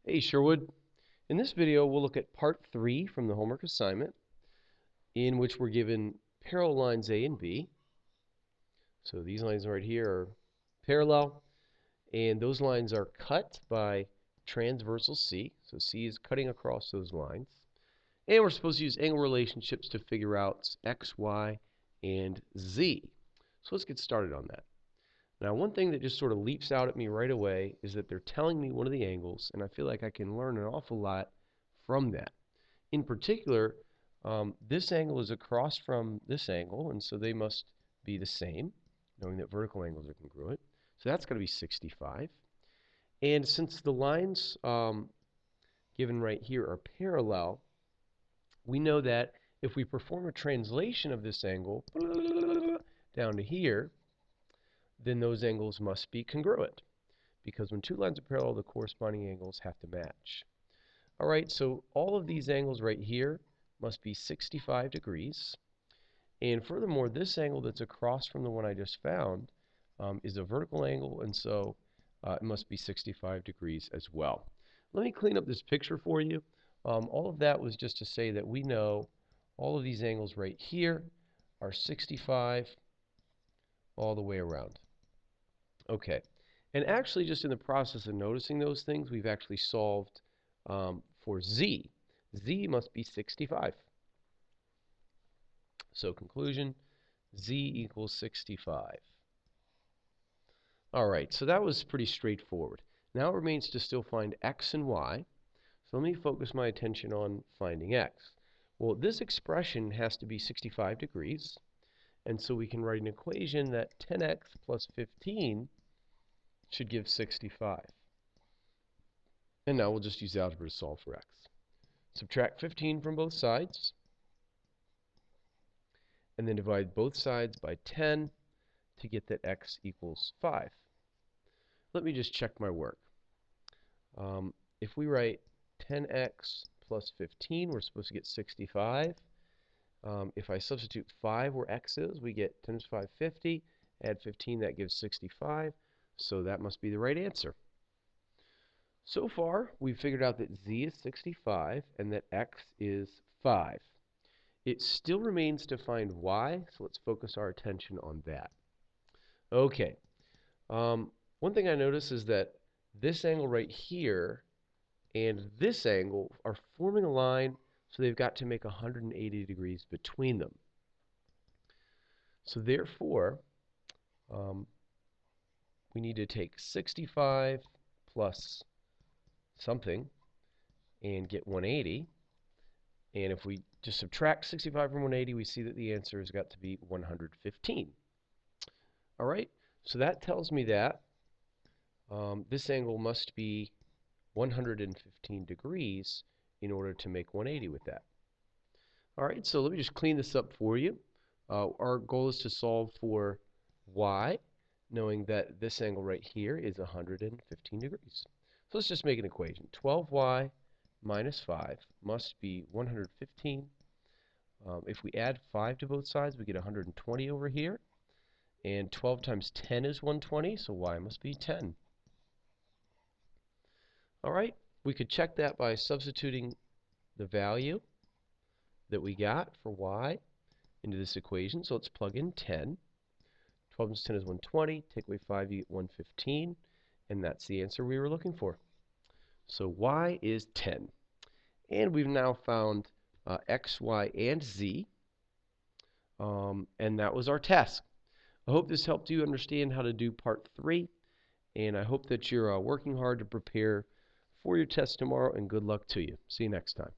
Hey Sherwood, in this video we'll look at part 3 from the homework assignment in which we're given parallel lines A and B. So these lines right here are parallel and those lines are cut by transversal C. So C is cutting across those lines. And we're supposed to use angle relationships to figure out X, Y, and Z. So let's get started on that. Now, one thing that just sort of leaps out at me right away is that they're telling me one of the angles, and I feel like I can learn an awful lot from that. In particular, this angle is across from this angle, and so they must be the same, knowing that vertical angles are congruent. So that's going to be 65. And since the lines given right here are parallel, we know that if we perform a translation of this angle down to here, then those angles must be congruent, because when two lines are parallel, the corresponding angles have to match. All right, so all of these angles right here must be 65 degrees. And furthermore, this angle that's across from the one I just found is a vertical angle, and so it must be 65 degrees as well. Let me clean up this picture for you. All of that was just to say that we know all of these angles right here are 65 all the way around. Okay, and actually just in the process of noticing those things, we've actually solved for Z. Z must be 65. So conclusion, Z equals 65. All right, so that was pretty straightforward. Now it remains to still find X and Y. So let me focus my attention on finding X. Well, this expression has to be 65 degrees. And so we can write an equation that 10x plus 15 should give 65. And now we'll just use algebra to solve for x. Subtract 15 from both sides, and then divide both sides by 10 to get that x equals 5. Let me just check my work. If we write 10x plus 15, we're supposed to get 65. If I substitute 5 where x is, we get 10 to the 5, 50. Add 15, that gives 65. So that must be the right answer. So far, we've figured out that z is 65 and that x is 5. It still remains to find y, so let's focus our attention on that. Okay. One thing I notice is that this angle right here and this angle are forming a line, so they've got to make 180 degrees between them. So therefore, we need to take 65 plus something and get 180. And if we just subtract 65 from 180, we see that the answer has got to be 115. All right, so that tells me that this angle must be 115 degrees in order to make 180 with that. All right, so let me just clean this up for you. Our goal is to solve for y, knowing that this angle right here is 115 degrees. So let's just make an equation. 12y minus 5 must be 115. If we add 5 to both sides, we get 120 over here. And 12 times 10 is 120, so y must be 10. All right, we could check that by substituting the value that we got for y into this equation. So let's plug in 10. 12 times 10 is 120. Take away 5, you get 115. And that's the answer we were looking for. So y is 10. And we've now found x, y, and z. And that was our task. I hope this helped you understand how to do part 3. And I hope that you're working hard to prepare for your test tomorrow. And good luck to you. See you next time.